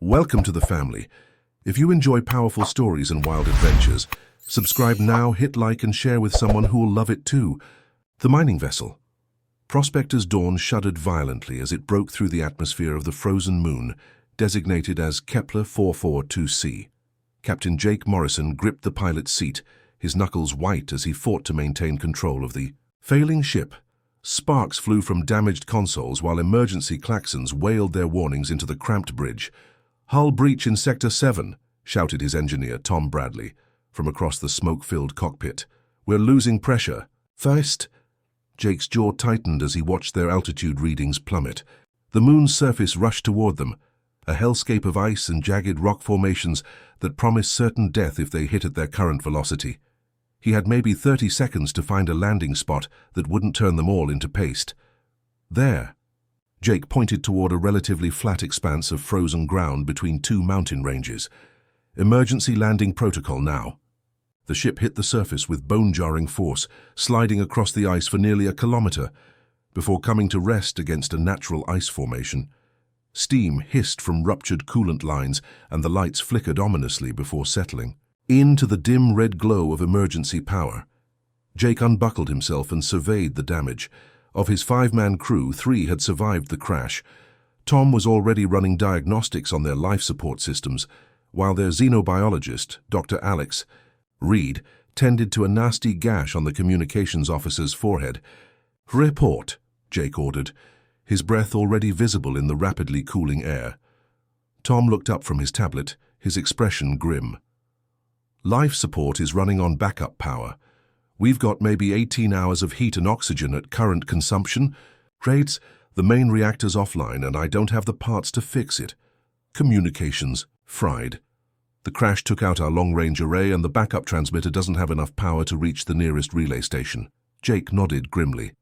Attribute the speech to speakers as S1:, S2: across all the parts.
S1: Welcome to the family. If you enjoy powerful stories and wild adventures, subscribe now, hit like and share with someone who will love it too. The mining vessel. Prospector's Dawn shuddered violently as it broke through the atmosphere of the frozen moon, designated as Kepler 442c. Captain Jake Morrison gripped the pilot's seat, his knuckles white as he fought to maintain control of the failing ship. Sparks flew from damaged consoles while emergency klaxons wailed their warnings into the cramped bridge. "Hull breach in Sector 7, shouted his engineer, Tom Bradley, from across the smoke-filled cockpit. "We're losing pressure." "First." Jake's jaw tightened as he watched their altitude readings plummet. The moon's surface rushed toward them, a hellscape of ice and jagged rock formations that promised certain death if they hit at their current velocity. He had maybe 30 seconds to find a landing spot that wouldn't turn them all into paste. There. Jake pointed toward a relatively flat expanse of frozen ground between two mountain ranges. "Emergency landing protocol now." The ship hit the surface with bone-jarring force, sliding across the ice for nearly a kilometer, before coming to rest against a natural ice formation. Steam hissed from ruptured coolant lines, and the lights flickered ominously before settling into the dim red glow of emergency power. Jake unbuckled himself and surveyed the damage. Of his 5-man crew, 3 had survived the crash. Tom was already running diagnostics on their life support systems, while their xenobiologist, Dr. Alex Reed, tended to a nasty gash on the communications officer's forehead. "Report," Jake ordered, his breath already visible in the rapidly cooling air. Tom looked up from his tablet, his expression grim. "Life support is running on backup power. We've got maybe 18 hours of heat and oxygen at current consumption rates. The main reactor's offline and I don't have the parts to fix it. Communications fried. The crash took out our long-range array and the backup transmitter doesn't have enough power to reach the nearest relay station." Jake nodded grimly.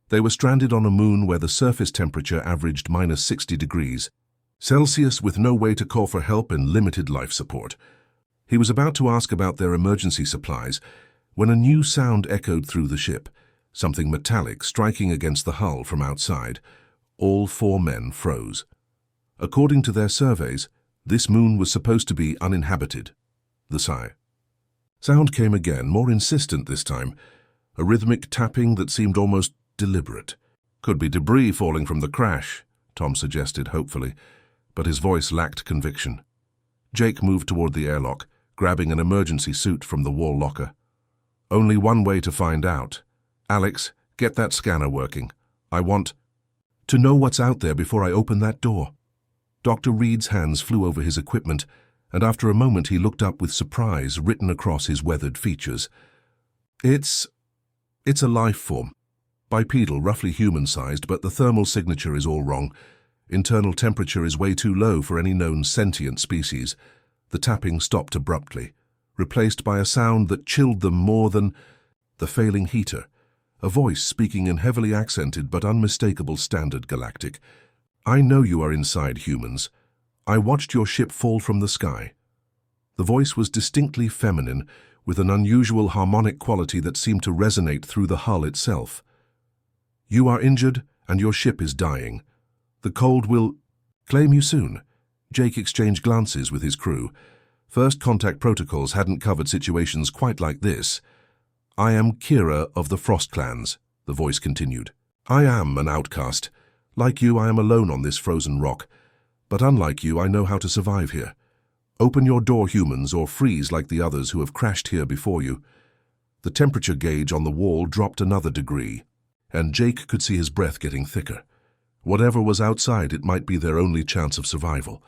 S1: They were stranded on a moon where the surface temperature averaged minus 60 degrees Celsius with no way to call for help and limited life support. He was about to ask about their emergency supplies when a new sound echoed through the ship, something metallic striking against the hull from outside. All 4 men froze. According to their surveys, this moon was supposed to be uninhabited. The sound came again, more insistent this time, a rhythmic tapping that seemed almost deliberate. "Could be debris falling from the crash," Tom suggested hopefully, but his voice lacked conviction. Jake moved toward the airlock, grabbing an emergency suit from the wall locker. "Only one way to find out. Alex, get that scanner working. I want to know what's out there before I open that door." Dr. Reed's hands flew over his equipment, and after a moment he looked up with surprise written across his weathered features. It's a life form. Bipedal, roughly human-sized, but the thermal signature is all wrong. Internal temperature is way too low for any known sentient species." The tapping stopped abruptly, replaced by a sound that chilled them more than the failing heater, a voice speaking in heavily accented but unmistakable Standard Galactic. "I know you are inside, humans. I watched your ship fall from the sky." The voice was distinctly feminine, with an unusual harmonic quality that seemed to resonate through the hull itself. "You are injured, and your ship is dying. The cold will claim you soon." Jake exchanged glances with his crew. First contact protocols hadn't covered situations quite like this. "I am Kira of the Frost Clans," the voice continued. "I am an outcast. Like you, I am alone on this frozen rock. But unlike you, I know how to survive here. Open your door, humans, or freeze like the others who have crashed here before you." The temperature gauge on the wall dropped another degree, and Jake could see his breath getting thicker. Whatever was outside, it might be their only chance of survival.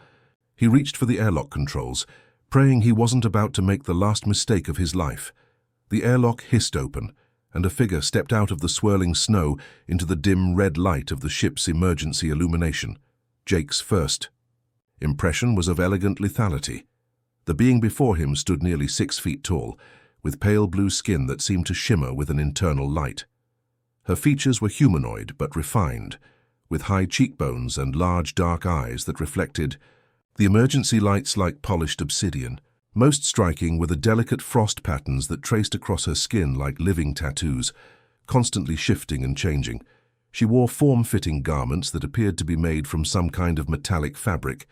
S1: He reached for the airlock controls, praying he wasn't about to make the last mistake of his life. The airlock hissed open, and a figure stepped out of the swirling snow into the dim red light of the ship's emergency illumination. Jake's first impression was of elegant lethality. The being before him stood nearly 6 feet tall, with pale blue skin that seemed to shimmer with an internal light. Her features were humanoid but refined, with high cheekbones and large dark eyes that reflected the emergency lights like polished obsidian. Most striking were the delicate frost patterns that traced across her skin like living tattoos, constantly shifting and changing. She wore form-fitting garments that appeared to be made from some kind of metallic fabric,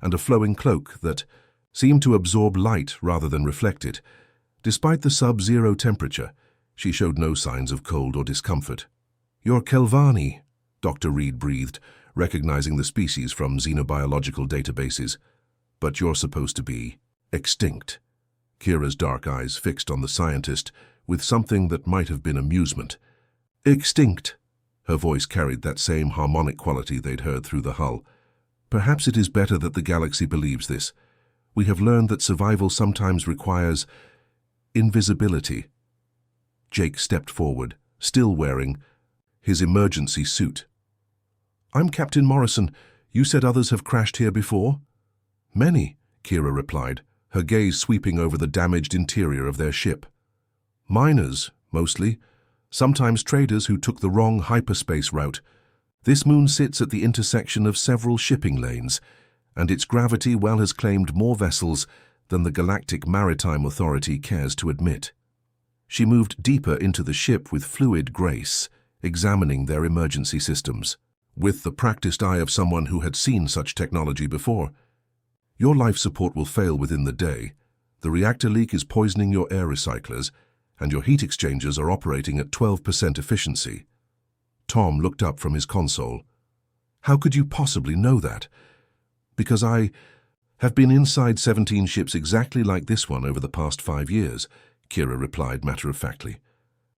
S1: and a flowing cloak that seemed to absorb light rather than reflect it. Despite the sub-zero temperature, she showed no signs of cold or discomfort. "You're Kelvani," Dr. Reed breathed, recognizing the species from xenobiological databases. "But you're supposed to be extinct." Kira's dark eyes fixed on the scientist with something that might have been amusement. "Extinct." Her voice carried that same harmonic quality they'd heard through the hull. "Perhaps it is better that the galaxy believes this. We have learned that survival sometimes requires invisibility." Jake stepped forward, still wearing his emergency suit. "I'm Captain Morrison. You said others have crashed here before?" "Many," Kira replied, her gaze sweeping over the damaged interior of their ship. "Miners, mostly. Sometimes traders who took the wrong hyperspace route. This moon sits at the intersection of several shipping lanes, and its gravity well has claimed more vessels than the Galactic Maritime Authority cares to admit." She moved deeper into the ship with fluid grace, examining their emergency systems, with the practiced eye of someone who had seen such technology before. "Your life support will fail within the day. The reactor leak is poisoning your air recyclers, and your heat exchangers are operating at 12% efficiency." Tom looked up from his console. "How could you possibly know that?" "Because I have been inside 17 ships exactly like this one over the past 5 years, Kira replied matter-of-factly.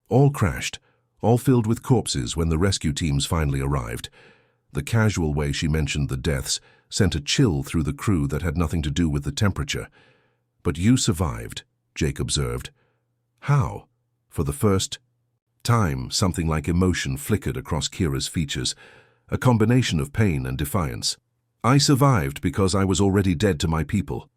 S1: "All crashed, all filled with corpses when the rescue teams finally arrived." The casual way she mentioned the deaths sent a chill through the crew that had nothing to do with the temperature. "But you survived," Jake observed. "How?" For the first time, something like emotion flickered across Kira's features, a combination of pain and defiance. "I survived because I was already dead to my people.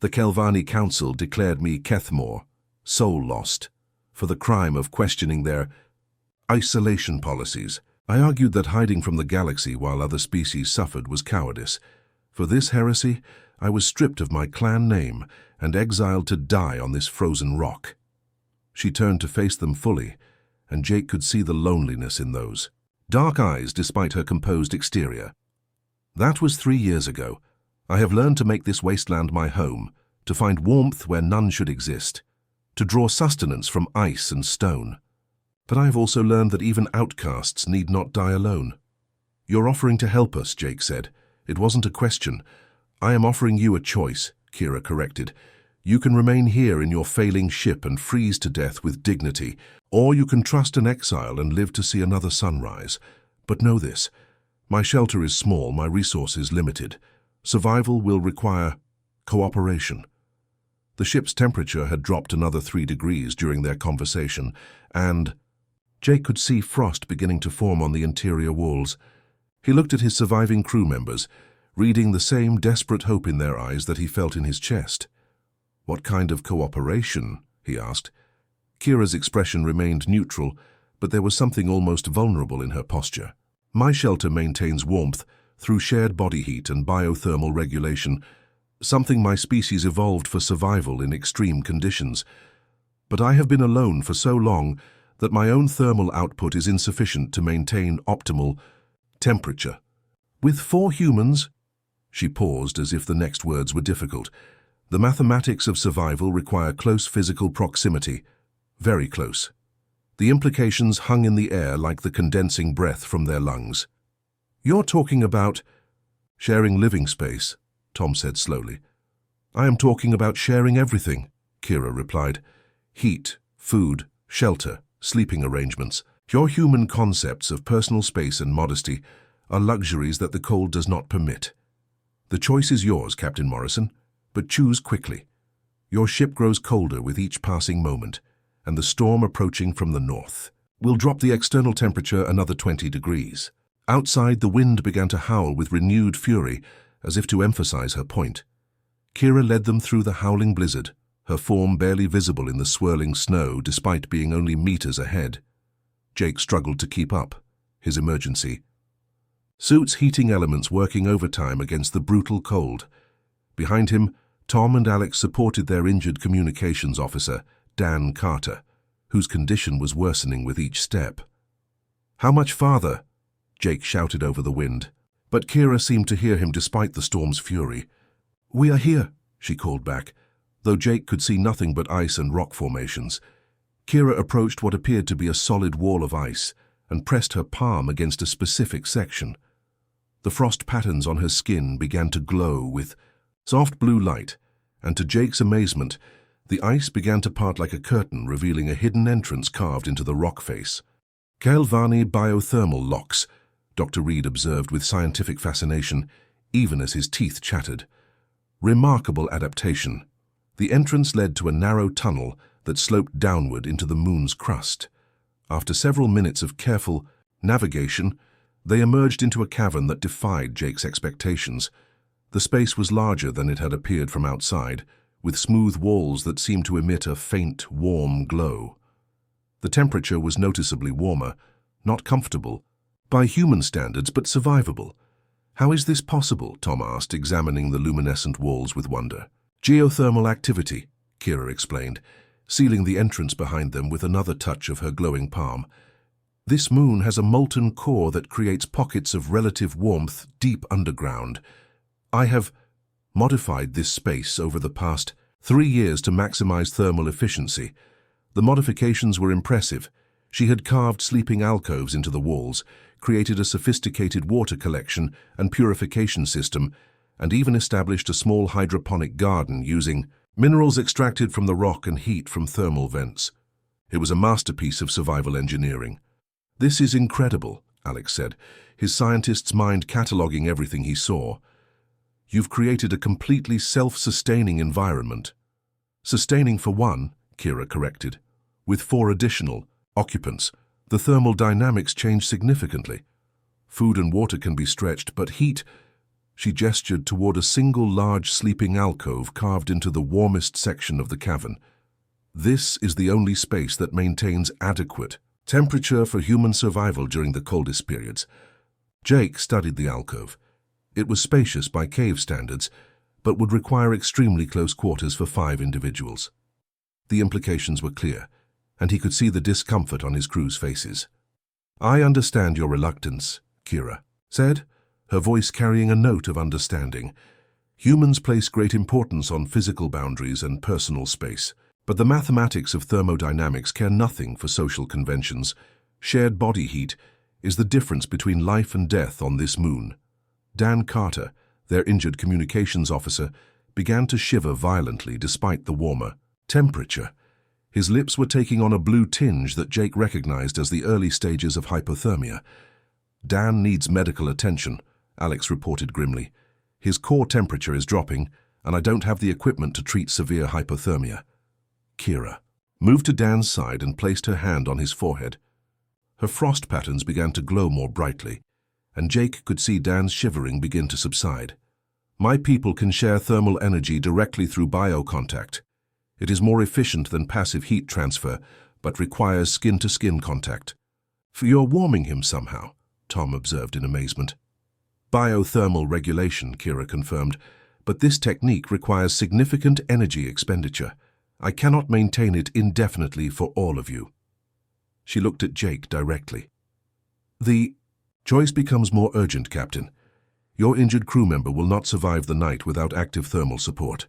S1: The Kelvani Council declared me Kethmore, soul lost, for the crime of questioning their isolation policies. I argued that hiding from the galaxy while other species suffered was cowardice. For this heresy, I was stripped of my clan name and exiled to die on this frozen rock." She turned to face them fully, and Jake could see the loneliness in those dark eyes despite her composed exterior. "That was 3 years ago. I have learned to make this wasteland my home, to find warmth where none should exist, to draw sustenance from ice and stone. But I have also learned that even outcasts need not die alone." "You're offering to help us," Jake said. "It wasn't a question. I am offering you a choice," Kira corrected. "You can remain here in your failing ship and freeze to death with dignity, or you can trust an exile and live to see another sunrise. But know this, my shelter is small, my resources limited. Survival will require cooperation." The ship's temperature had dropped another 3 degrees during their conversation, and Jake could see frost beginning to form on the interior walls. He looked at his surviving crew members, reading the same desperate hope in their eyes that he felt in his chest. "What kind of cooperation?" he asked. Kira's expression remained neutral, but there was something almost vulnerable in her posture. "My shelter maintains warmth through shared body heat and biothermal regulation, something my species evolved for survival in extreme conditions. But I have been alone for so long that my own thermal output is insufficient to maintain optimal temperature. With 4 humans—" She paused as if the next words were difficult. "The mathematics of survival require close physical proximity, very close." The implications hung in the air like the condensing breath from their lungs. "You're talking about sharing living space," Tom said slowly. "I am talking about sharing everything," Kira replied. "Heat, food, shelter, sleeping arrangements. Your human concepts of personal space and modesty are luxuries that the cold does not permit. The choice is yours, Captain Morrison, but choose quickly. Your ship grows colder with each passing moment, and the storm approaching from the north will drop the external temperature another 20 degrees. Outside, the wind began to howl with renewed fury, as if to emphasize her point. Kira led them through the howling blizzard, her form barely visible in the swirling snow despite being only meters ahead. Jake struggled to keep up, his emergency suit's heating elements working overtime against the brutal cold. Behind him, Tom and Alex supported their injured communications officer, Dan Carter, whose condition was worsening with each step. "How much farther?" Jake shouted over the wind, but Kira seemed to hear him despite the storm's fury. "We are here," she called back, though Jake could see nothing but ice and rock formations. Kira approached what appeared to be a solid wall of ice and pressed her palm against a specific section. The frost patterns on her skin began to glow with soft blue light, and to Jake's amazement, the ice began to part like a curtain, revealing a hidden entrance carved into the rock face. "Kael'vani biothermal locks," Dr. Reed observed with scientific fascination, even as his teeth chattered. Remarkable adaptation. The entrance led to a narrow tunnel that sloped downward into the moon's crust. After several minutes of careful navigation, they emerged into a cavern that defied Jake's expectations. The space was larger than it had appeared from outside, with smooth walls that seemed to emit a faint, warm glow. The temperature was noticeably warmer, not comfortable, by human standards, but survivable. "How is this possible?" Tom asked, examining the luminescent walls with wonder. "Geothermal activity," Kira explained, sealing the entrance behind them with another touch of her glowing palm. "This moon has a molten core that creates pockets of relative warmth deep underground. I have modified this space over the past 3 years to maximize thermal efficiency." The modifications were impressive. She had carved sleeping alcoves into the walls, created a sophisticated water collection and purification system, and even established a small hydroponic garden using minerals extracted from the rock and heat from thermal vents. It was a masterpiece of survival engineering. "This is incredible," Alex said, his scientist's mind cataloging everything he saw. "You've created a completely self-sustaining environment." "Sustaining for one," Kira corrected. "With 4 additional occupants, the thermal dynamics change significantly. Food and water can be stretched, but heat—" She gestured toward a single large sleeping alcove carved into the warmest section of the cavern. "This is the only space that maintains adequate temperature for human survival during the coldest periods." Jake studied the alcove. It was spacious by cave standards, but would require extremely close quarters for 5 individuals. The implications were clear, and he could see the discomfort on his crew's faces. "I understand your reluctance," Kira said, her voice carrying a note of understanding. "Humans place great importance on physical boundaries and personal space, but the mathematics of thermodynamics care nothing for social conventions. Shared body heat is the difference between life and death on this moon." Dan Carter, their injured communications officer, began to shiver violently despite the warmer temperature. His lips were taking on a blue tinge that Jake recognized as the early stages of hypothermia. "Dan needs medical attention," Alex reported grimly. "His core temperature is dropping, and I don't have the equipment to treat severe hypothermia." Kira moved to Dan's side and placed her hand on his forehead. Her frost patterns began to glow more brightly, and Jake could see Dan's shivering begin to subside. "My people can share thermal energy directly through biocontact. It is more efficient than passive heat transfer, but requires skin-to-skin contact." "You're warming him somehow," Tom observed in amazement. "Biothermal regulation," Kira confirmed, "but this technique requires significant energy expenditure. I cannot maintain it indefinitely for all of you." She looked at Jake directly. "The choice becomes more urgent, Captain. Your injured crew member will not survive the night without active thermal support."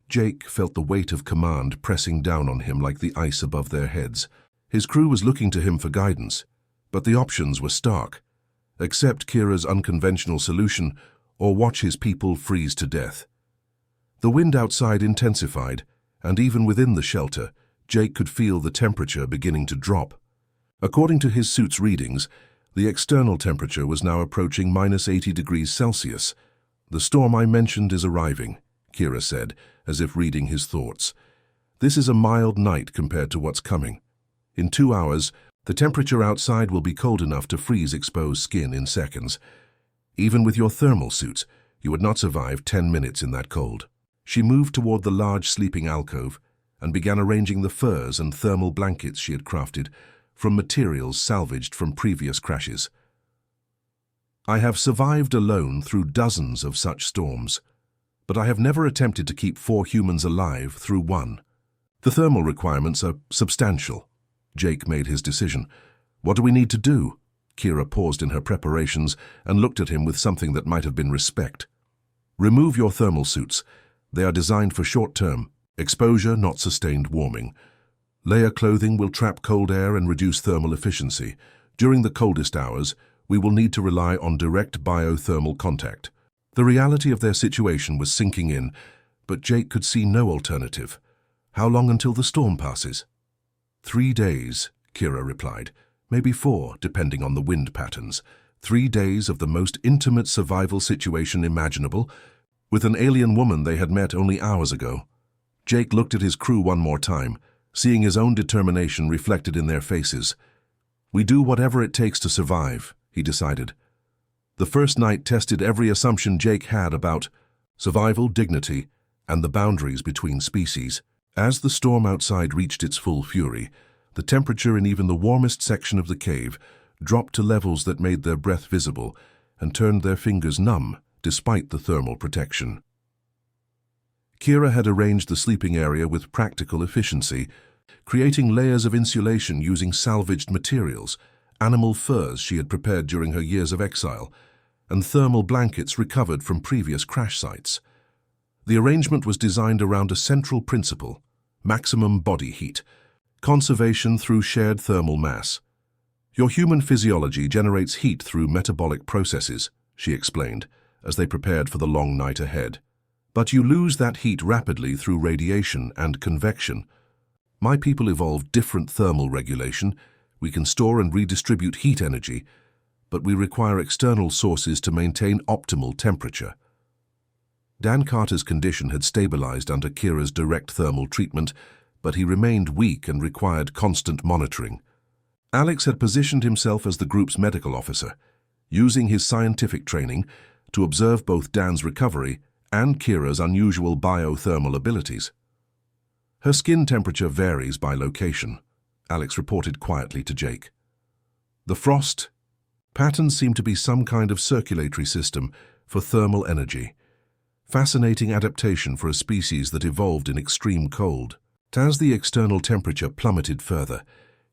S1: Jake felt the weight of command pressing down on him like the ice above their heads. His crew was looking to him for guidance, but the options were stark. Accept Kira's unconventional solution, or watch his people freeze to death. The wind outside intensified, and even within the shelter, Jake could feel the temperature beginning to drop. According to his suit's readings, the external temperature was now approaching -80 degrees Celsius. "The storm I mentioned is arriving," Kira said, as if reading his thoughts. "This is a mild night compared to what's coming. In 2 hours, the temperature outside will be cold enough to freeze exposed skin in seconds. Even with your thermal suits, you would not survive 10 minutes in that cold." She moved toward the large sleeping alcove and began arranging the furs and thermal blankets she had crafted from materials salvaged from previous crashes. "I have survived alone through dozens of such storms, but I have never attempted to keep 4 humans alive through one. The thermal requirements are substantial." Jake made his decision. "What do we need to do?" Kira paused in her preparations and looked at him with something that might have been respect. Remove your thermal suits. They are designed for short-term exposure, not sustained warming. Layer clothing will trap cold air and reduce thermal efficiency. During the coldest hours, we will need to rely on direct biothermal contact. The reality of their situation was sinking in, but Jake could see no alternative. How long until the storm passes? 3 days, Kira replied. Maybe 4, depending on the wind patterns. 3 days of the most intimate survival situation imaginable, with an alien woman they had met only hours ago. Jake looked at his crew one more time, seeing his own determination reflected in their faces. We do whatever it takes to survive, he decided. The first night tested every assumption Jake had about survival, dignity, and the boundaries between species. As the storm outside reached its full fury, the temperature in even the warmest section of the cave dropped to levels that made their breath visible and turned their fingers numb despite the thermal protection. Kira had arranged the sleeping area with practical efficiency, creating layers of insulation using salvaged materials, animal furs she had prepared during her years of exile, and thermal blankets recovered from previous crash sites. The arrangement was designed around a central principle: maximum body heat, conservation through shared thermal mass. Your human physiology generates heat through metabolic processes, she explained, as they prepared for the long night ahead. But you lose that heat rapidly through radiation and convection. My people evolved different thermal regulation. We can store and redistribute heat energy, but we require external sources to maintain optimal temperature. Dan Carter's condition had stabilized under Kira's direct thermal treatment, but he remained weak and required constant monitoring. Alex had positioned himself as the group's medical officer, using his scientific training to observe both Dan's recovery and Kira's unusual biothermal abilities. Her skin temperature varies by location, Alex reported quietly to Jake. The frost patterns seem to be some kind of circulatory system for thermal energy. Fascinating adaptation for a species that evolved in extreme cold. As the external temperature plummeted further,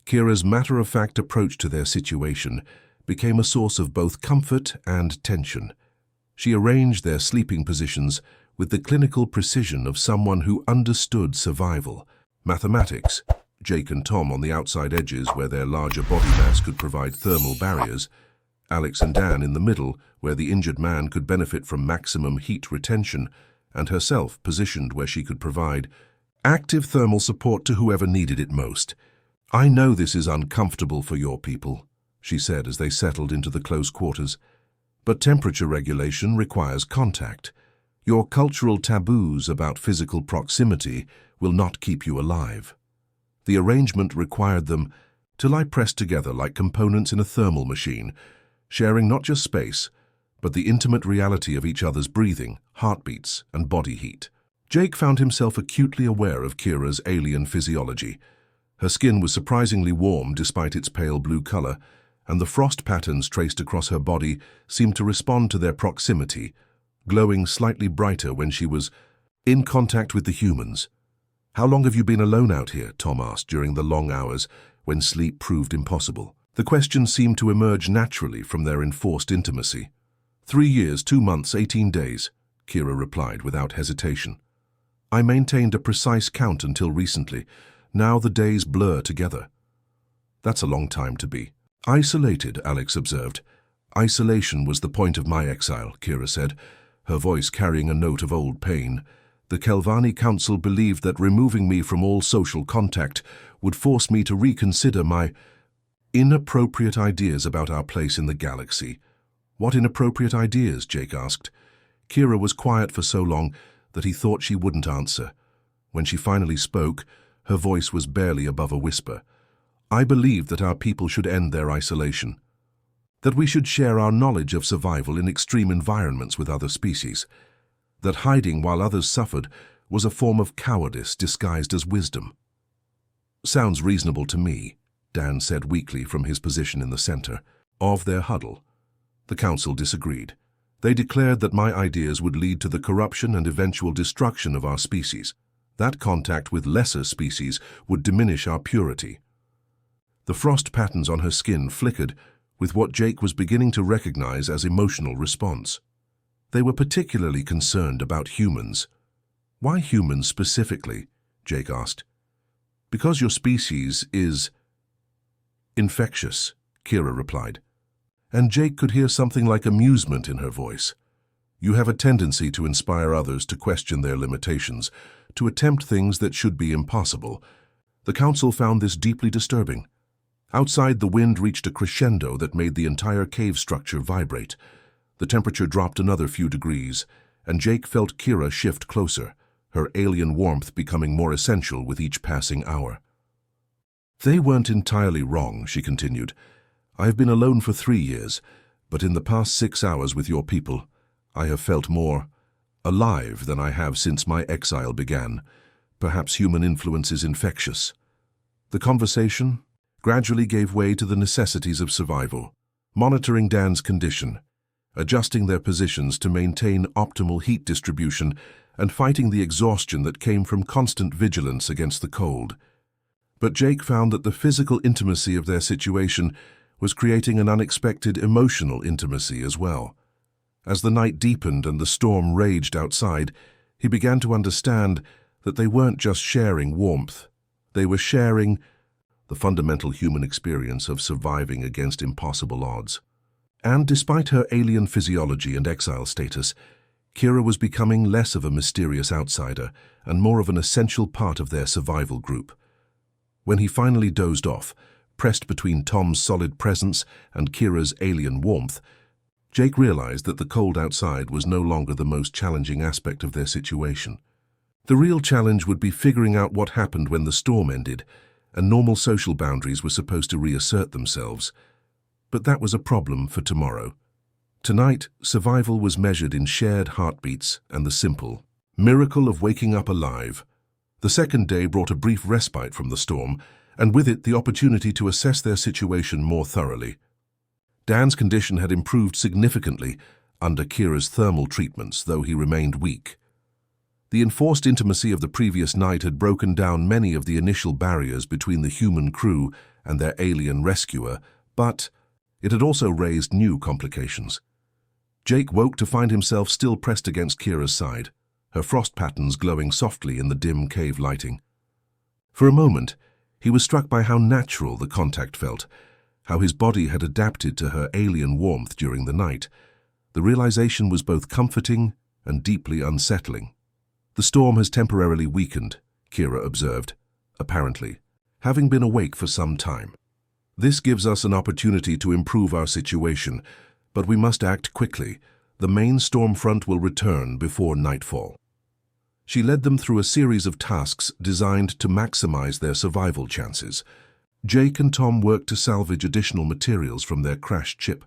S1: Kira's matter-of-fact approach to their situation became a source of both comfort and tension. She arranged their sleeping positions with the clinical precision of someone who understood survival. Mathematics, Jake and Tom on the outside edges where their larger body mass could provide thermal barriers, Alex and Dan in the middle where the injured man could benefit from maximum heat retention, and herself positioned where she could provide active thermal support to whoever needed it most. I know this is uncomfortable for your people, she said as they settled into the close quarters. But temperature regulation requires contact. Your cultural taboos about physical proximity will not keep you alive. The arrangement required them to lie pressed together like components in a thermal machine, sharing not just space, but the intimate reality of each other's breathing, heartbeats, and body heat. Jake found himself acutely aware of Kira's alien physiology. Her skin was surprisingly warm despite its pale blue color, and the frost patterns traced across her body seemed to respond to their proximity, glowing slightly brighter when she was in contact with the humans. How long have you been alone out here? Tom asked during the long hours when sleep proved impossible. The question seemed to emerge naturally from their enforced intimacy. 3 years, 2 months, 18 days, Kira replied without hesitation. I maintained a precise count until recently. Now the days blur together. That's a long time to be isolated, Alex observed. Isolation was the point of my exile, Kira said, her voice carrying a note of old pain. The Kelvani Council believed that removing me from all social contact would force me to reconsider my inappropriate ideas about our place in the galaxy. What inappropriate ideas? Jake asked. Kira was quiet for so long that he thought she wouldn't answer. When she finally spoke, her voice was barely above a whisper. I believed that our people should end their isolation, that we should share our knowledge of survival in extreme environments with other species, that hiding while others suffered was a form of cowardice disguised as wisdom. Sounds reasonable to me, Dan said weakly from his position in the center of their huddle. The council disagreed. They declared that my ideas would lead to the corruption and eventual destruction of our species. That contact with lesser species would diminish our purity. The frost patterns on her skin flickered with what Jake was beginning to recognize as emotional response. They were particularly concerned about humans. "Why humans specifically?" Jake asked. "Because your species is infectious," Kira replied. And Jake could hear something like amusement in her voice. "You have a tendency to inspire others to question their limitations, to attempt things that should be impossible." The council found this deeply disturbing. Outside, the wind reached a crescendo that made the entire cave structure vibrate. The temperature dropped another few degrees, and Jake felt Kira shift closer, her alien warmth becoming more essential with each passing hour. "They weren't entirely wrong," she continued. "I have been alone for 3 years, but in the past 6 hours with your people, I have felt more alive than I have since my exile began. Perhaps human influence is infectious." The conversation gradually gave way to the necessities of survival, monitoring Dan's condition, adjusting their positions to maintain optimal heat distribution, and fighting the exhaustion that came from constant vigilance against the cold. But Jake found that the physical intimacy of their situation was creating an unexpected emotional intimacy as well. As the night deepened and the storm raged outside, he began to understand that they weren't just sharing warmth. They were sharing the fundamental human experience of surviving against impossible odds. And despite her alien physiology and exile status, Kira was becoming less of a mysterious outsider and more of an essential part of their survival group. When he finally dozed off, pressed between Tom's solid presence and Kira's alien warmth, Jake realized that the cold outside was no longer the most challenging aspect of their situation. The real challenge would be figuring out what happened when the storm ended, and normal social boundaries were supposed to reassert themselves. But that was a problem for tomorrow. Tonight, survival was measured in shared heartbeats and the simple miracle of waking up alive. The second day brought a brief respite from the storm, and with it the opportunity to assess their situation more thoroughly. Dan's condition had improved significantly under Kira's thermal treatments, though he remained weak. The enforced intimacy of the previous night had broken down many of the initial barriers between the human crew and their alien rescuer, but it had also raised new complications. Jake woke to find himself still pressed against Kira's side, her frost patterns glowing softly in the dim cave lighting. For a moment, he was struck by how natural the contact felt, how his body had adapted to her alien warmth during the night. The realization was both comforting and deeply unsettling. "The storm has temporarily weakened," Kira observed, apparently, having been awake for some time. "This gives us an opportunity to improve our situation, but we must act quickly. The main storm front will return before nightfall." She led them through a series of tasks designed to maximize their survival chances. Jake and Tom worked to salvage additional materials from their crashed ship,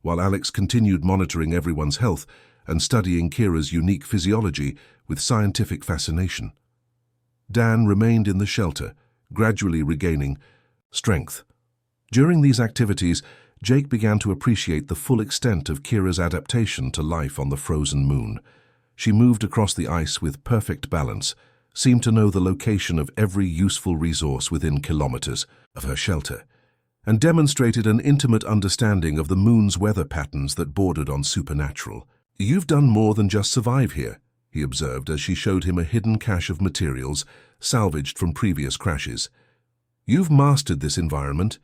S1: while Alex continued monitoring everyone's health and studying Kira's unique physiology with scientific fascination. Dan remained in the shelter, gradually regaining strength. During these activities, Jake began to appreciate the full extent of Kira's adaptation to life on the frozen moon. She moved across the ice with perfect balance, seemed to know the location of every useful resource within kilometers of her shelter, and demonstrated an intimate understanding of the moon's weather patterns that bordered on supernatural. "You've done more than just survive here," he observed as she showed him a hidden cache of materials salvaged from previous crashes. "You've mastered this environment."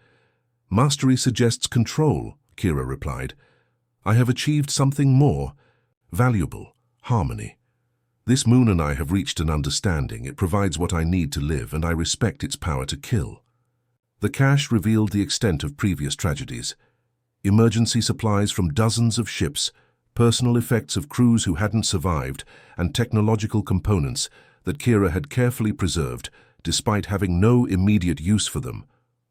S1: "Mastery suggests control," Kira replied. "I have achieved something more valuable, harmony. This moon and I have reached an understanding. It provides what I need to live, and I respect its power to kill." The cache revealed the extent of previous tragedies. Emergency supplies from dozens of ships, personal effects of crews who hadn't survived, and technological components that Kira had carefully preserved, despite having no immediate use for them.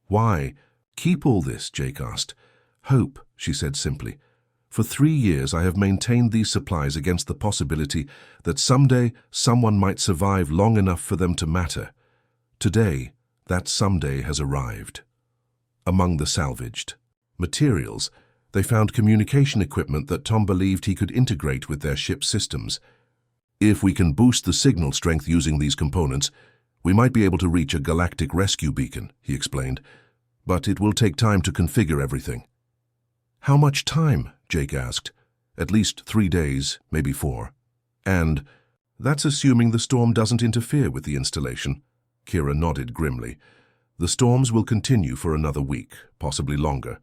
S1: "Why keep all this?" Jake asked. "Hope," she said simply. "For 3 years I have maintained these supplies against the possibility that someday someone might survive long enough for them to matter. Today, that someday has arrived." Among the salvaged materials, they found communication equipment that Tom believed he could integrate with their ship's systems. "If we can boost the signal strength using these components, we might be able to reach a galactic rescue beacon," he explained. "But it will take time to configure everything." "How much time?" Jake asked. At least 3 days, maybe 4. And that's assuming the storm doesn't interfere with the installation. Kira nodded grimly. The storms will continue for another week, possibly longer.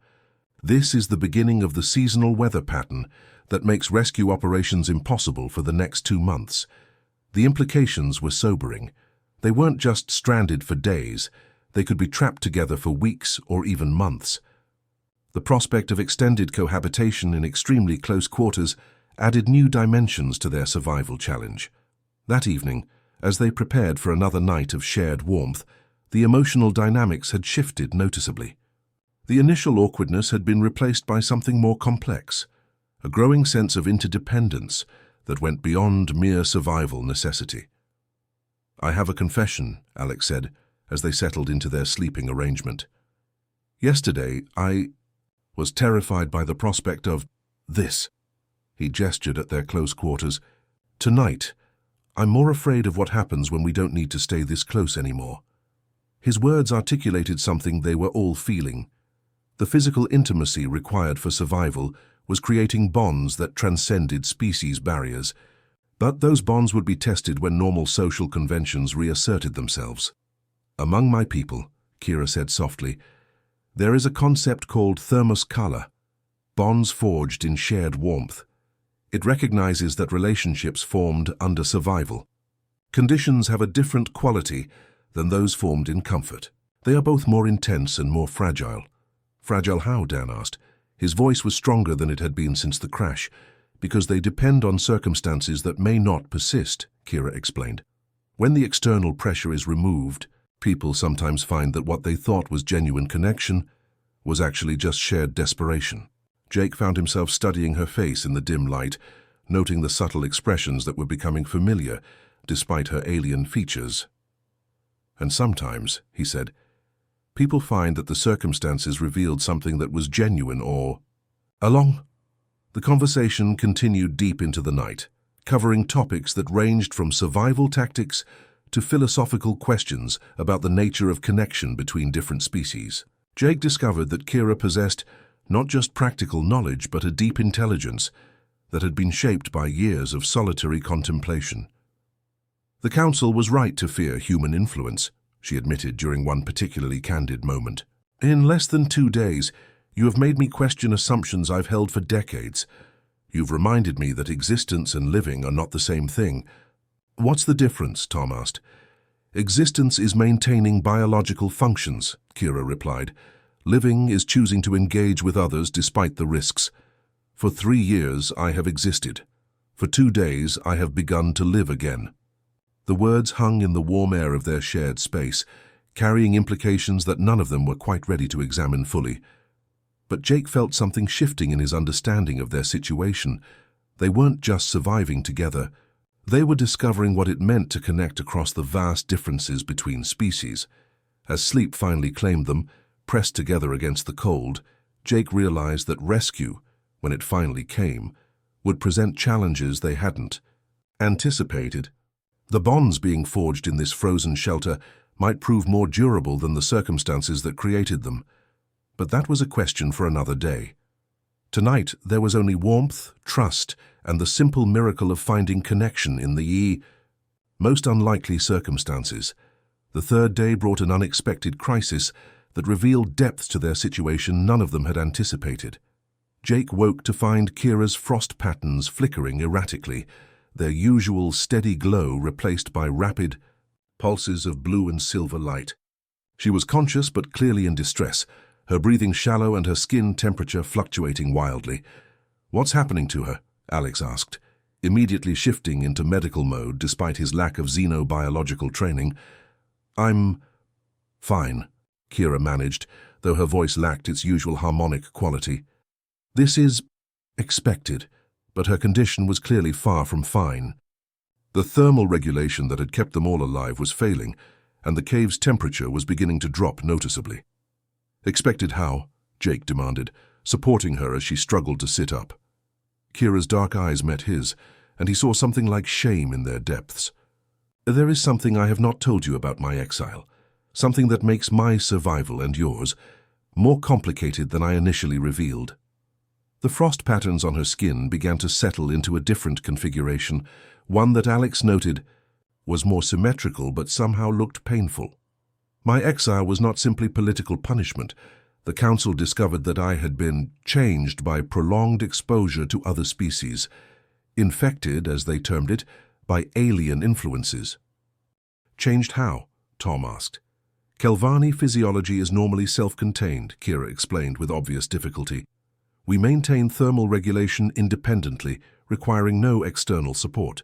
S1: This is the beginning of the seasonal weather pattern that makes rescue operations impossible for the next 2 months. The implications were sobering. They weren't just stranded for days. They could be trapped together for weeks or even months. The prospect of extended cohabitation in extremely close quarters added new dimensions to their survival challenge. That evening, as they prepared for another night of shared warmth, the emotional dynamics had shifted noticeably. The initial awkwardness had been replaced by something more complex, a growing sense of interdependence that went beyond mere survival necessity. "I have a confession," Alex said, as they settled into their sleeping arrangement. "Yesterday, I was terrified by the prospect of this." He gestured at their close quarters. "Tonight, I'm more afraid of what happens when we don't need to stay this close anymore." His words articulated something they were all feeling. The physical intimacy required for survival was creating bonds that transcended species barriers. But those bonds would be tested when normal social conventions reasserted themselves. "Among my people," Kira said softly, "there is a concept called thermos kala, bonds forged in shared warmth. It recognizes that relationships formed under survival. Conditions have a different quality than those formed in comfort. They are both more intense and more fragile." "Fragile how?" Dan asked. His voice was stronger than it had been since the crash. "Because they depend on circumstances that may not persist," Kira explained. "When the external pressure is removed, people sometimes find that what they thought was genuine connection was actually just shared desperation." Jake found himself studying her face in the dim light, noting the subtle expressions that were becoming familiar despite her alien features. "And sometimes," he said, "people find that the circumstances revealed something that was genuine or along." The conversation continued deep into the night, covering topics that ranged from survival tactics to philosophical questions about the nature of connection between different species. Jake discovered that Kira possessed not just practical knowledge but a deep intelligence that had been shaped by years of solitary contemplation. "The Council was right to fear human influence," she admitted during one particularly candid moment. "In less than 2 days, you have made me question assumptions I've held for decades. You've reminded me that existence and living are not the same thing." "What's the difference?" Tom asked. "Existence is maintaining biological functions," Kira replied. "Living is choosing to engage with others despite the risks. For 3 years, I have existed. For 2 days, I have begun to live again." The words hung in the warm air of their shared space, carrying implications that none of them were quite ready to examine fully. But Jake felt something shifting in his understanding of their situation. They weren't just surviving together. They were discovering what it meant to connect across the vast differences between species. As sleep finally claimed them, pressed together against the cold, Jake realized that rescue, when it finally came, would present challenges they hadn't anticipated. The bonds being forged in this frozen shelter might prove more durable than the circumstances that created them. But that was a question for another day. Tonight, there was only warmth, trust, and the simple miracle of finding connection in the most unlikely circumstances. The third day brought an unexpected crisis that revealed depth to their situation none of them had anticipated. Jake woke to find Kira's frost patterns flickering erratically, their usual steady glow replaced by rapid pulses of blue and silver light. She was conscious but clearly in distress, her breathing shallow and her skin temperature fluctuating wildly. "What's happening to her?" Alex asked, immediately shifting into medical mode despite his lack of xenobiological training. "I'm fine," Kira managed, though her voice lacked its usual harmonic quality. This is expected, but her condition was clearly far from fine. The thermal regulation that had kept them all alive was failing, and the cave's temperature was beginning to drop noticeably. "Expected how?" Jake demanded, supporting her as she struggled to sit up. Kira's dark eyes met his, and he saw something like shame in their depths. "There is something I have not told you about my exile, something that makes my survival and yours more complicated than I initially revealed." The frost patterns on her skin began to settle into a different configuration, one that Alex noted was more symmetrical but somehow looked painful. My exile was not simply political punishment. The council discovered that I had been changed by prolonged exposure to other species, infected, as they termed it, by alien influences. Changed how? Tom asked. Kelvani physiology is normally self-contained, Kira explained with obvious difficulty. We maintain thermal regulation independently, requiring no external support.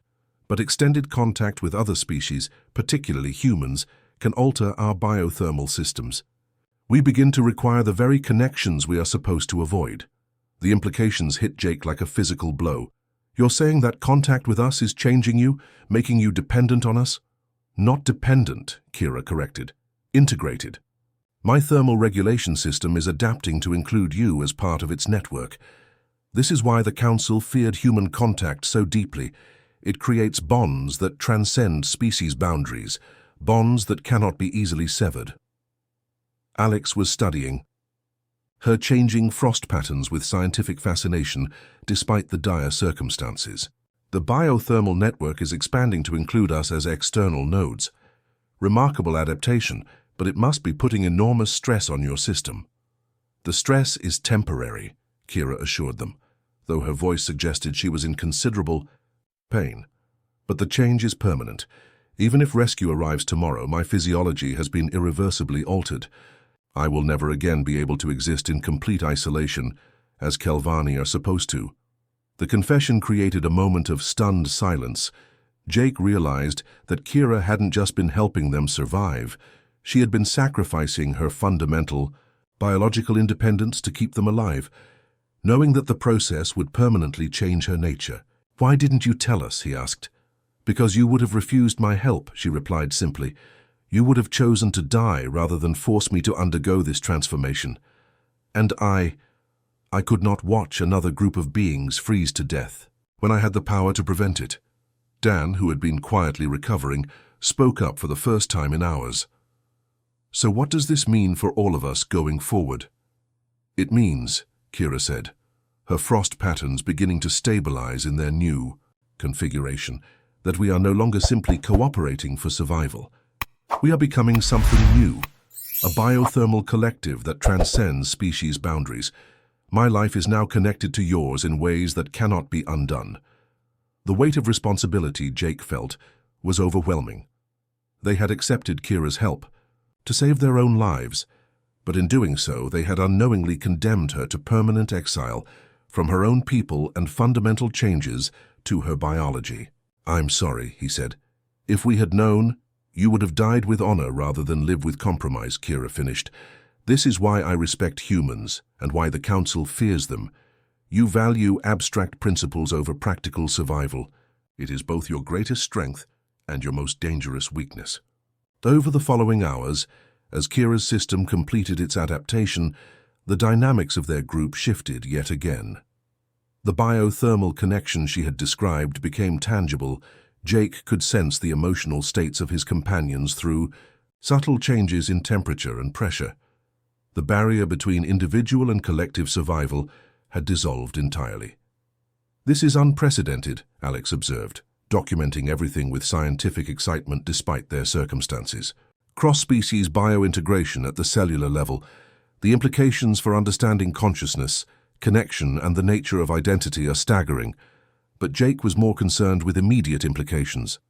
S1: But extended contact with other species, particularly humans, can alter our biothermal systems. We begin to require the very connections we are supposed to avoid. The implications hit Jake like a physical blow. You're saying that contact with us is changing you, making you dependent on us? Not dependent, Kira corrected. Integrated. My thermal regulation system is adapting to include you as part of its network. This is why the Council feared human contact so deeply. It creates bonds that transcend species boundaries, bonds that cannot be easily severed. Alex was studying her changing frost patterns with scientific fascination, despite the dire circumstances. The biothermal network is expanding to include us as external nodes. Remarkable adaptation, but it must be putting enormous stress on your system. The stress is temporary, Kira assured them, though her voice suggested she was in considerable pain. But the change is permanent. Even if rescue arrives tomorrow, my physiology has been irreversibly altered. I will never again be able to exist in complete isolation, as Kelvani are supposed to. The confession created a moment of stunned silence. Jake realized that Kira hadn't just been helping them survive. She had been sacrificing her fundamental, biological independence to keep them alive, knowing that the process would permanently change her nature. "Why didn't you tell us?" he asked. "Because you would have refused my help," she replied simply. "You would have chosen to die rather than force me to undergo this transformation. And I could not watch another group of beings freeze to death when I had the power to prevent it." Dan, who had been quietly recovering, spoke up for the first time in hours. "So what does this mean for all of us going forward?" "It means," Kira said, her frost patterns beginning to stabilize in their new configuration, "that we are no longer simply cooperating for survival. We are becoming something new, a biothermal collective that transcends species boundaries. My life is now connected to yours in ways that cannot be undone." The weight of responsibility, Jake felt, was overwhelming. They had accepted Kira's help to save their own lives, but in doing so they had unknowingly condemned her to permanent exile from her own people and fundamental changes to her biology. "I'm sorry," he said. "If we had known, you would have died with honor rather than live with compromise," Kira finished. "This is why I respect humans and why the Council fears them. You value abstract principles over practical survival. It is both your greatest strength and your most dangerous weakness." Over the following hours, as Kira's system completed its adaptation, the dynamics of their group shifted yet again. The biothermal connection she had described became tangible. Jake could sense the emotional states of his companions through subtle changes in temperature and pressure. The barrier between individual and collective survival had dissolved entirely. "This is unprecedented," Alex observed, documenting everything with scientific excitement despite their circumstances. "Cross-species biointegration at the cellular level. The implications for understanding consciousness, connection, and the nature of identity are staggering." But Jake was more concerned with immediate implications.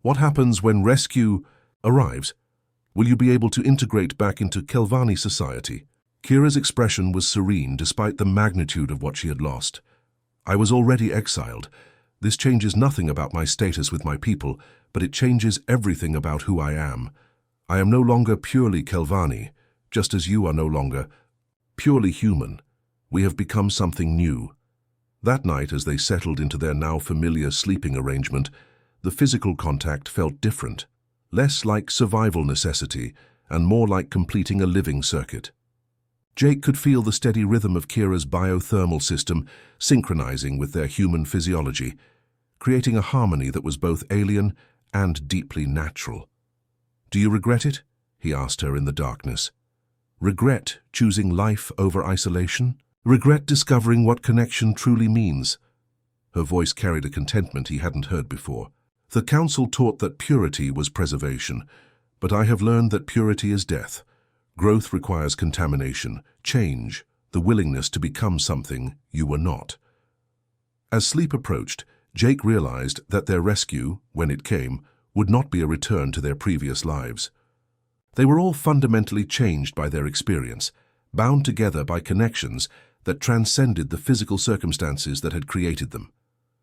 S1: "What happens when rescue arrives? Will you be able to integrate back into Kelvani society?" Kira's expression was serene despite the magnitude of what she had lost. "I was already exiled. This changes nothing about my status with my people, but it changes everything about who I am. I am no longer purely Kelvani, just as you are no longer purely human. We have become something new." That night, as they settled into their now familiar sleeping arrangement, the physical contact felt different, less like survival necessity and more like completing a living circuit. Jake could feel the steady rhythm of Kira's biothermal system synchronizing with their human physiology, creating a harmony that was both alien and deeply natural. "Do you regret it?" he asked her in the darkness. "Regret choosing life over isolation?" Regret discovering what connection truly means. Her voice carried a contentment he hadn't heard before. The council taught that purity was preservation, but I have learned that purity is death. Growth requires contamination, change, the willingness to become something you were not. As sleep approached, Jake realized that their rescue, when it came, would not be a return to their previous lives. They were all fundamentally changed by their experience, bound together by connections that transcended the physical circumstances that had created them.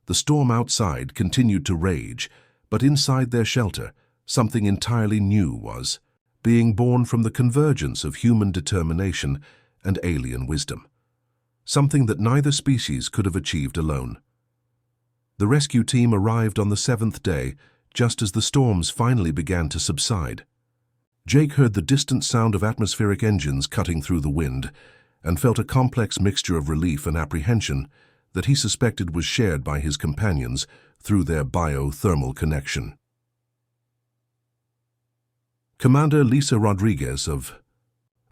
S1: The storm outside continued to rage, but inside their shelter, something entirely new was, being born from the convergence of human determination and alien wisdom. Something that neither species could have achieved alone. The rescue team arrived on the 7th day, just as the storms finally began to subside. Jake heard the distant sound of atmospheric engines cutting through the wind and felt a complex mixture of relief and apprehension that he suspected was shared by his companions through their biothermal connection. Commander Lisa Rodriguez of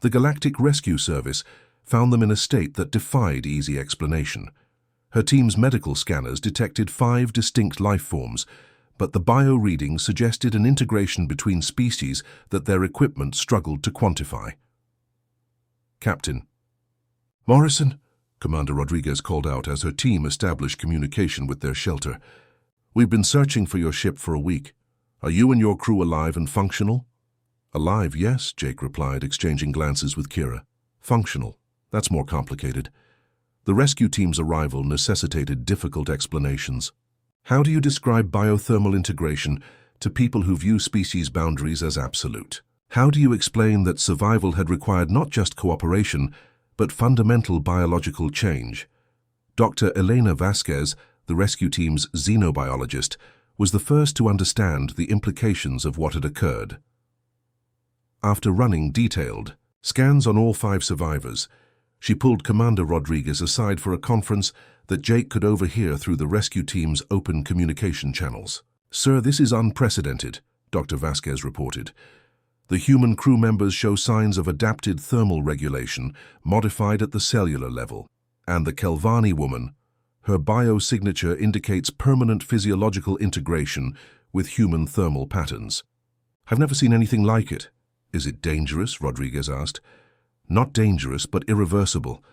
S1: the Galactic Rescue Service found them in a state that defied easy explanation. Her team's medical scanners detected 5 distinct life forms, but the bio-readings suggested an integration between species that their equipment struggled to quantify. Captain Morrison, Commander Rodriguez called out as her team established communication with their shelter. We've been searching for your ship for a week. Are you and your crew alive and functional? Alive, yes, Jake replied, exchanging glances with Kira. Functional. That's more complicated. The rescue team's arrival necessitated difficult explanations. How do you describe biothermal integration to people who view species boundaries as absolute? How do you explain that survival had required not just cooperation, but fundamental biological change? Dr. Elena Vasquez, the rescue team's xenobiologist, was the first to understand the implications of what had occurred. After running detailed scans on all 5 survivors, she pulled Commander Rodriguez aside for a conference that Jake could overhear through the rescue team's open communication channels. Sir, this is unprecedented, Dr. Vasquez reported. The human crew members show signs of adapted thermal regulation, modified at the cellular level. And the Kelvani woman, her biosignature indicates permanent physiological integration with human thermal patterns. I've never seen anything like it. Is it dangerous? Rodriguez asked. Not dangerous, but irreversible.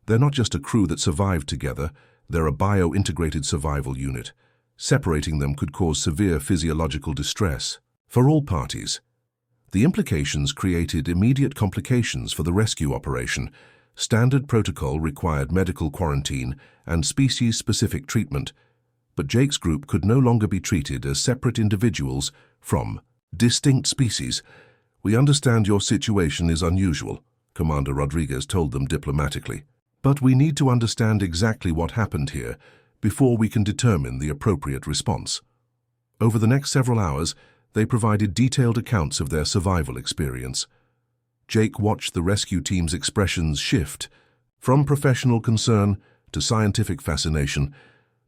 S1: They're not just a crew that survived together, they're a bio-integrated survival unit. Separating them could cause severe physiological distress for all parties. The implications created immediate complications for the rescue operation. Standard protocol required medical quarantine and species-specific treatment, but Jake's group could no longer be treated as separate individuals from distinct species. We understand your situation is unusual, Commander Rodriguez told them diplomatically. But we need to understand exactly what happened here before we can determine the appropriate response. Over the next several hours, they provided detailed accounts of their survival experience. Jake watched the rescue team's expressions shift from professional concern to scientific fascination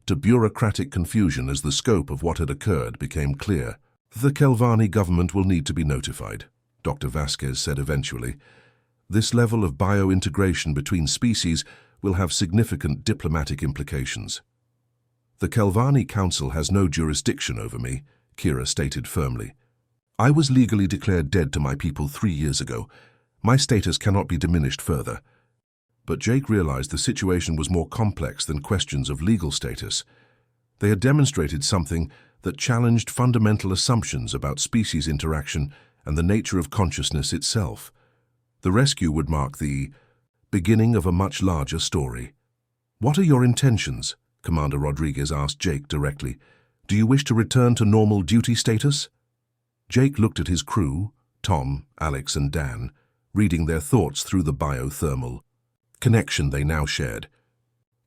S1: to bureaucratic confusion as the scope of what had occurred became clear. The Kelvani government will need to be notified, Dr. Vasquez said eventually. This level of bio-integration between species will have significant diplomatic implications. The Kelvani Council has no jurisdiction over me, Kira stated firmly. I was legally declared dead to my people 3 years ago. My status cannot be diminished further. But Jake realized the situation was more complex than questions of legal status. They had demonstrated something that challenged fundamental assumptions about species interaction and the nature of consciousness itself. The rescue would mark the beginning of a much larger story. What are your intentions? Commander Rodriguez asked Jake directly. Do you wish to return to normal duty status? Jake looked at his crew, Tom, Alex, and Dan, reading their thoughts through the biothermal connection they now shared.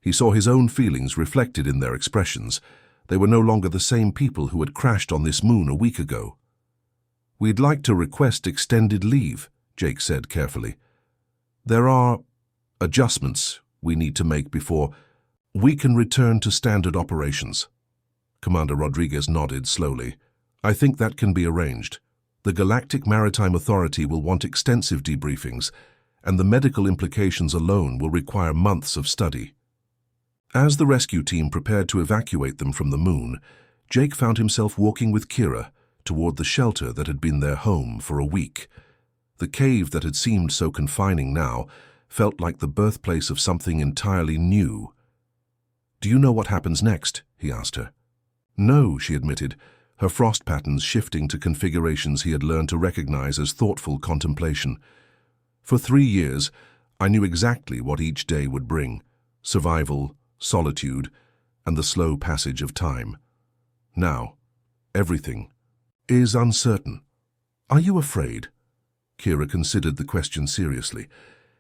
S1: He saw his own feelings reflected in their expressions. They were no longer the same people who had crashed on this moon a week ago. We'd like to request extended leave, Jake said carefully. There are adjustments we need to make before we can return to standard operations. Commander Rodriguez nodded slowly. I think that can be arranged. The Galactic Maritime Authority will want extensive debriefings, and the medical implications alone will require months of study. As the rescue team prepared to evacuate them from the moon, Jake found himself walking with Kira toward the shelter that had been their home for a week. The cave that had seemed so confining now felt like the birthplace of something entirely new. "Do you know what happens next?" he asked her. "No," she admitted, her frost patterns shifting to configurations he had learned to recognize as thoughtful contemplation. "For 3 years, I knew exactly what each day would bring: survival, solitude, and the slow passage of time. Now, everything is uncertain." "Are you afraid?" Kira considered the question seriously.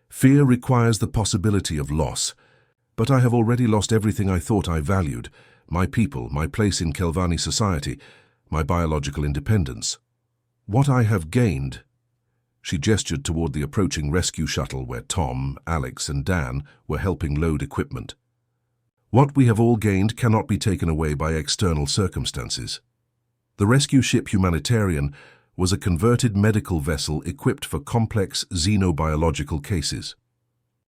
S1: "Fear requires the possibility of loss. But I have already lost everything I thought I valued: my people, my place in Kelvani society, my biological independence. What I have gained—" She gestured toward the approaching rescue shuttle where Tom, Alex, and Dan were helping load equipment. "What we have all gained cannot be taken away by external circumstances." The rescue ship Humanitarian was a converted medical vessel equipped for complex xenobiological cases.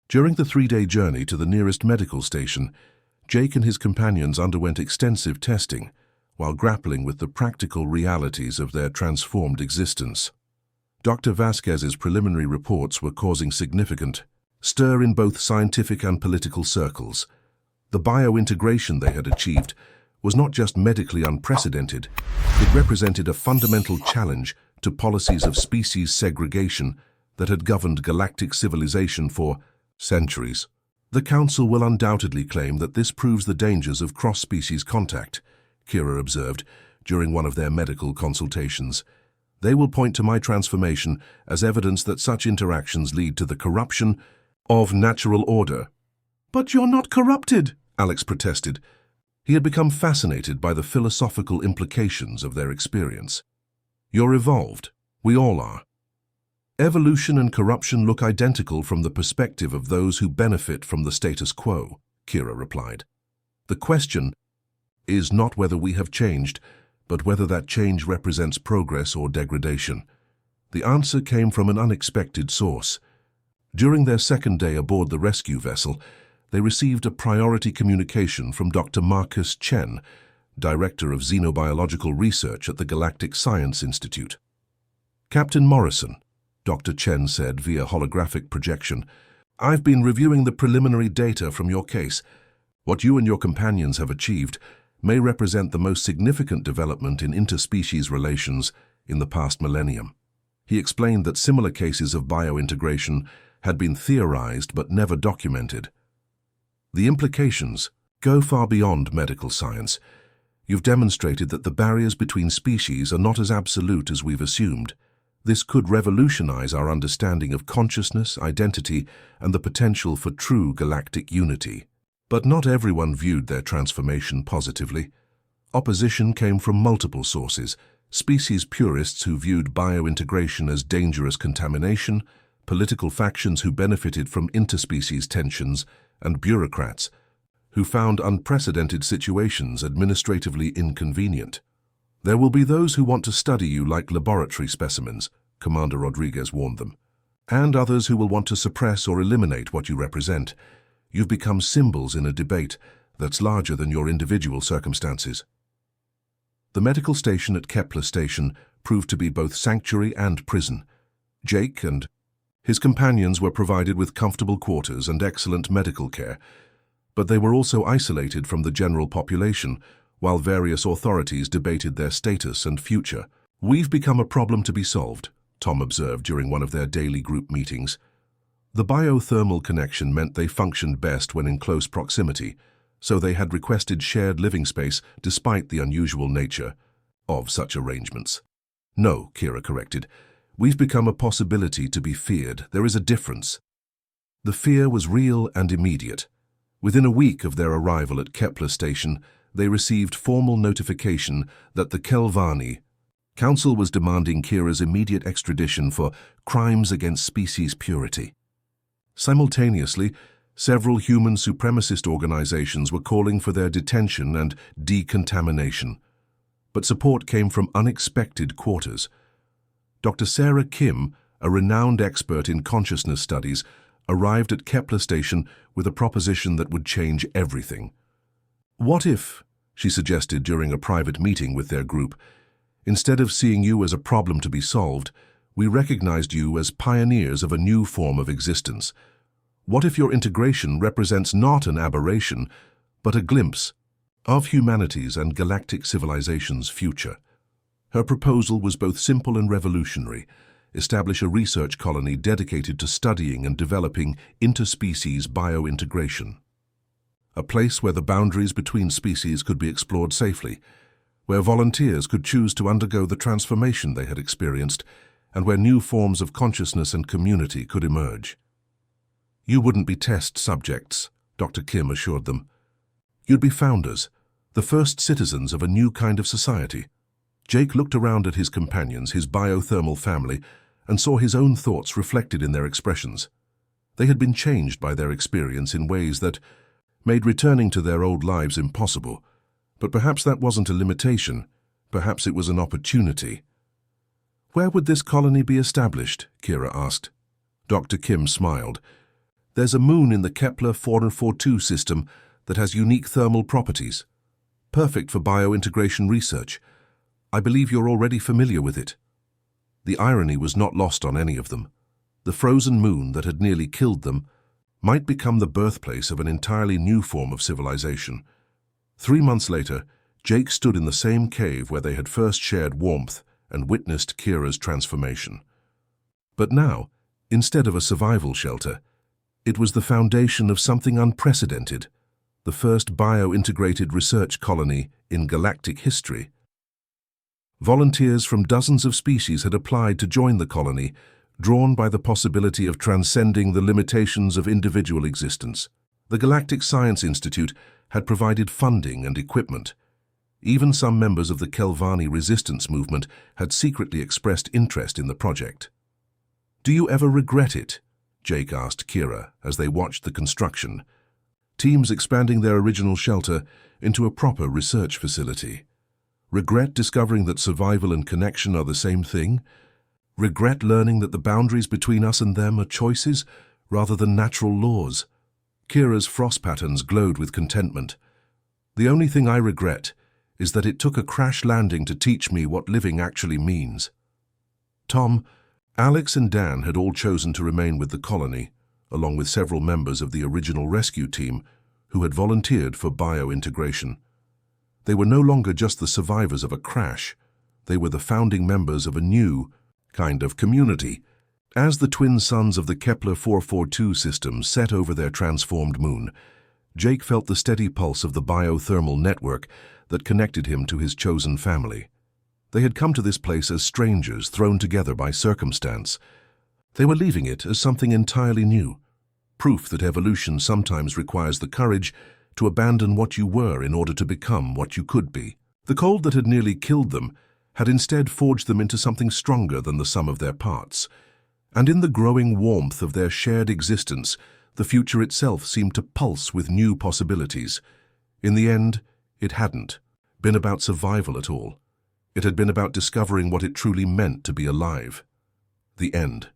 S1: During the 3-day journey to the nearest medical station, Jake and his companions underwent extensive testing while grappling with the practical realities of their transformed existence. Dr. Vasquez's preliminary reports were causing significant stir in both scientific and political circles. The biointegration they had achieved was not just medically unprecedented, it represented a fundamental challenge to policies of species segregation that had governed galactic civilization for centuries. "The Council will undoubtedly claim that this proves the dangers of cross-species contact," Kira observed during one of their medical consultations. "They will point to my transformation as evidence that such interactions lead to the corruption of natural order." "But you're not corrupted," Alex protested. He had become fascinated by the philosophical implications of their experience. "You're evolved. We all are. Evolution and corruption look identical from the perspective of those who benefit from the status quo," Kira replied. "The question is not whether we have changed, but whether that change represents progress or degradation." The answer came from an unexpected source. During their second day aboard the rescue vessel, they received a priority communication from Dr. Marcus Chen, Director of Xenobiological Research at the Galactic Science Institute. "Captain Morrison," Dr. Chen said via holographic projection, "I've been reviewing the preliminary data from your case. What you and your companions have achieved may represent the most significant development in interspecies relations in the past millennium." He explained that similar cases of biointegration had been theorized but never documented. "The implications go far beyond medical science. You've demonstrated that the barriers between species are not as absolute as we've assumed. This could revolutionize our understanding of consciousness, identity, and the potential for true galactic unity." But not everyone viewed their transformation positively. Opposition came from multiple sources: species purists who viewed biointegration as dangerous contamination, political factions who benefited from interspecies tensions, and bureaucrats who found unprecedented situations administratively inconvenient. "There will be those who want to study you like laboratory specimens," Commander Rodriguez warned them, "and others who will want to suppress or eliminate what you represent. You've become symbols in a debate that's larger than your individual circumstances." The medical station at Kepler Station proved to be both sanctuary and prison. Jake and his companions were provided with comfortable quarters and excellent medical care, but they were also isolated from the general population while various authorities debated their status and future. "We've become a problem to be solved," Tom observed during one of their daily group meetings. The biothermal connection meant they functioned best when in close proximity, so they had requested shared living space despite the unusual nature of such arrangements. "No," Kira corrected. "We've become a possibility to be feared. There is a difference." The fear was real and immediate. Within a week of their arrival at Kepler Station, they received formal notification that the Kelvani Council was demanding Kira's immediate extradition for crimes against species purity. Simultaneously, several human supremacist organizations were calling for their detention and decontamination. But support came from unexpected quarters. Dr. Sarah Kim, a renowned expert in consciousness studies, arrived at Kepler Station with a proposition that would change everything. "What if," she suggested during a private meeting with their group, "instead of seeing you as a problem to be solved, we recognized you as pioneers of a new form of existence? What if your integration represents not an aberration, but a glimpse of humanity's and galactic civilization's future?" Her proposal was both simple and revolutionary: establish a research colony dedicated to studying and developing interspecies biointegration. A place where the boundaries between species could be explored safely, where volunteers could choose to undergo the transformation they had experienced, and where new forms of consciousness and community could emerge. "You wouldn't be test subjects," Dr. Kim assured them. "You'd be founders, the first citizens of a new kind of society." Jake looked around at his companions, his biothermal family, and saw his own thoughts reflected in their expressions. They had been changed by their experience in ways that made returning to their old lives impossible. But perhaps that wasn't a limitation. Perhaps it was an opportunity. "Where would this colony be established?" Kira asked. Dr. Kim smiled. "There's a moon in the Kepler 442 system that has unique thermal properties, perfect for biointegration research. I believe you're already familiar with it." The irony was not lost on any of them. The frozen moon that had nearly killed them might become the birthplace of an entirely new form of civilization. 3 months later, Jake stood in the same cave where they had first shared warmth and witnessed Kira's transformation. But now, instead of a survival shelter, it was the foundation of something unprecedented, the first bio-integrated research colony in galactic history. Volunteers from dozens of species had applied to join the colony, drawn by the possibility of transcending the limitations of individual existence. The Galactic Science Institute had provided funding and equipment. Even some members of the Kelvani resistance movement had secretly expressed interest in the project. "Do you ever regret it?" Jake asked Kira as they watched the construction. Teams expanding their original shelter into a proper research facility. Regret discovering that survival and connection are the same thing? Regret learning that the boundaries between us and them are choices rather than natural laws? Kira's frost patterns glowed with contentment. "The only thing I regret is that it took a crash landing to teach me what living actually means." Tom, Alex and Dan had all chosen to remain with the colony, along with several members of the original rescue team who had volunteered for biointegration. They were no longer just the survivors of a crash. They were the founding members of a new kind of community. As the twin suns of the Kepler 442 system set over their transformed moon, Jake felt the steady pulse of the biothermal network that connected him to his chosen family. They had come to this place as strangers thrown together by circumstance. They were leaving it as something entirely new, proof that evolution sometimes requires the courage to abandon what you were in order to become what you could be. The cold that had nearly killed them had instead forged them into something stronger than the sum of their parts. And in the growing warmth of their shared existence, the future itself seemed to pulse with new possibilities. In the end, it hadn't been about survival at all. It had been about discovering what it truly meant to be alive. The end.